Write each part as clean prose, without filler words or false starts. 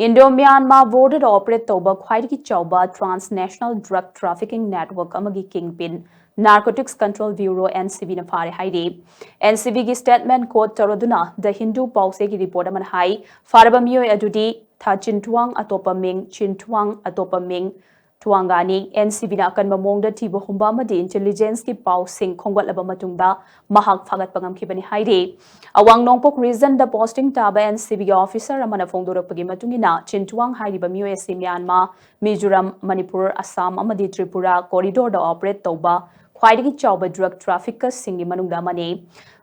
Indo-Myanmar border operate toba khwaidagi chawba transnational drug trafficking network amagi Kingpin Narcotics Control Bureau NCB na Phare haide NCB gi statement quote taroduna the Hindu pause gi report aman hai faraba miyoi adudi tha chintuang atopa ming chintuang atopa ming Tuangani NCB na akan mamongda tibo humba madi intelligence ki pau sing khongwat laba matungda mahak phagat pangam khibani haide awang nongpok reason the posting taba NCB officer amana phongdorak pagi matungina chintuang hairiba US Myanmar Mizoram Manipur Assam amadi Tripura corridor da operate toba khwaidagi chawba drug traffickers singi manungda mani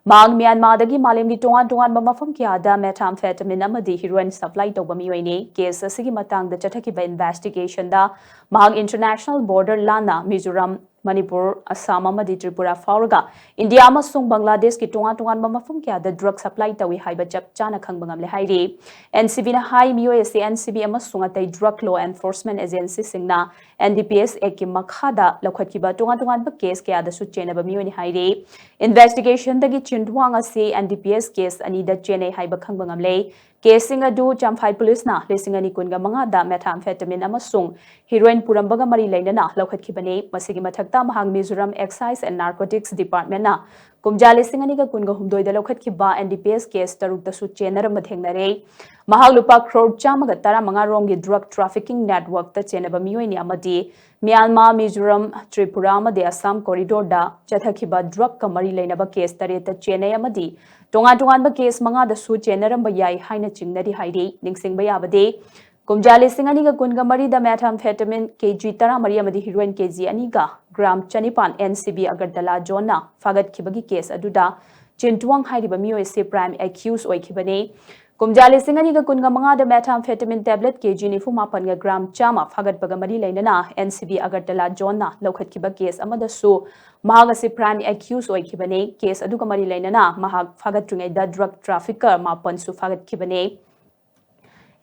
Mang Myanmar dagi malemgi tongan mafam kyada methamphetamine amadi heroin supply toba miyoine case asigi matangda chathakiba investigation da Mahang international border lana Mizoram Manipur Assam amadi Tripura fauraga India amasung Bangladesh ki tongan mafam kyada drug supply tawi haiba chap chana khangbangam le hairi NCB na hai MUAC NCB amasung atai drug law enforcement agency singna NDPS ek ki makhada lokhatkiba tongan ba case kyada su chenaba miyoine hairi investigation dagi Chindwang asi NDPS case anida chene haiba khangbangam le case singa du Champhai police na lesing ani kunga manga da methamphetamine amasung heroin purambaga mari lainana lokhatkibane masigi mathakta mahang Mizoram Excise and Narcotics Department na kumjali singani ga kunga humdoi da lokhatkiba NDPS case taruk da su chenar mathengnare mahang lupa crore chamaga tara manga romgi drug trafficking network ta chenaba miyoini amadi Myanmar Mizoram Tripura amadi Assam corridor da chathakiba drug ka mari lainaba case tare ta chenai amadi tongan ba case manga da su chenaram ba yai haina chingnari hairi ningsing ba yabade kumjali singani ga kunga mari da methamphetamine kg tara mari amadi heroin kg ani ga gram chanipan NCB Agartala Jona fagat khibagi case aduda chintuang hairiba miyoi se prime accused oikhibane kumjali singani ga kunga manga da methamphetamine tablet kg ni fuma pan ga gram chama fagat baga mari lainana NCB Agartala Jona lokhatkiba case amada su mahaga se prime accused oikhibane case aduga mari lainana mahag fagat tringai da drug trafficker mapan su fagat khibane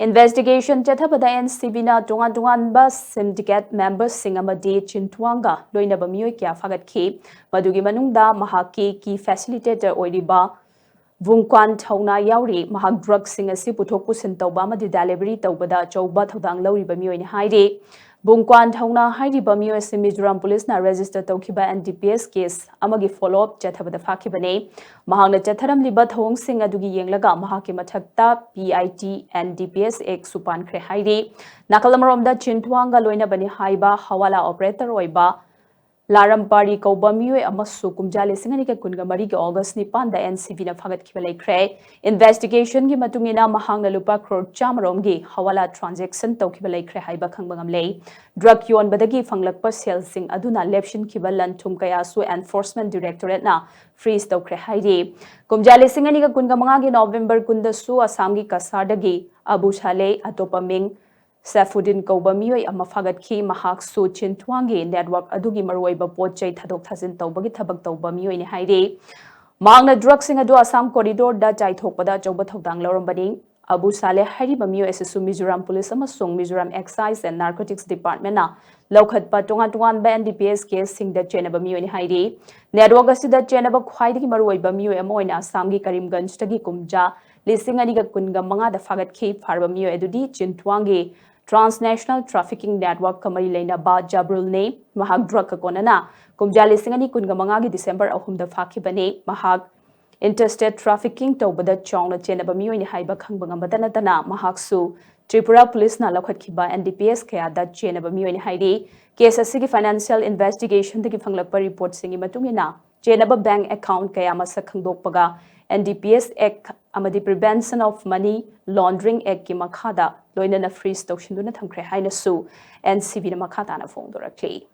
Investigation chathabada NCB na tongan ba syndicate members singamadi chintuanga loinaba miyoi kya fagat khi madugi manungda mahaki ki facilitator oiriba Vungkwan Thauna Yauri Mahak drug singasi puthok pusin tawba amadi delivery tawbada chawba thodang lawriba miyoini haire Vungkwan Thauna hairiba miyoi Mizoram police na register tawkhiba NDPS case amagi follow up chathabada fakhibane mahangna chatharam liba thong sing adugi yenglaga mahaki mathakta PIT NDPS ek supan khre haire nakalamromda chintuanga loina bani haiba hawala operator oiba Larampari Kauba Miyoi Amasu Kumjali Singani ka kunga mari ki August ni panda NCB na fagat khibelai khre investigation gi matungina mahang na lupa crore chamarom gi hawala transaction tau khibelai khre haiba khangbangam lei drug yon badagi fanglakpa sales sing aduna lepshin khibalan thum kaya su enforcement directorate na freeze tau khre hairi Kumjali Singani ka kunga manga gi November kunda su Assam gi Kasardagi Abu Shale atopa ming Saifuddin Kauba miyoi ama fagat khi mahak su chintuangi network adugi maruaiba potchai thadok thazin tawbagi thabak tawba miyoi ni haire mangna drug sing adu Assam corridor da chai thokpada chawba thodang lorambani Abu Saleh hariba miyoi SSU Mizoram police amasung Mizoram Excise and Narcotics Department na lokhatpa tongan ba NDPS case sing da chenaba miyoi ni haire network asida chenaba khwaidagi maruaiba miyoi ama oina Assam gi Karimganj tagi kumja lising ani ga kunga manga da fagat khi pharba miyoi adudi chintuangi Transnational Trafficking Network kamari laina ba Jabrul ne mahag drug ka konana kumjali singani kunga manga gi December ahum da fakhibane mahag interstate trafficking tawbada chongna chenaba miyoi ni haiba khangbanga badana tana mahag su Tripura police na lokhat khiba NDPS kaya da chenaba miyoi ni hairi case asigi financial investigation dagi phanglakpa report singi matungina chenaba bank account kaya masa khangdokpaga NDPS Act amadi Prevention of Money Laundering Act ki makhada loinana freeze tawshinduna thamkhre haina su NCB na makhata na phongdorakli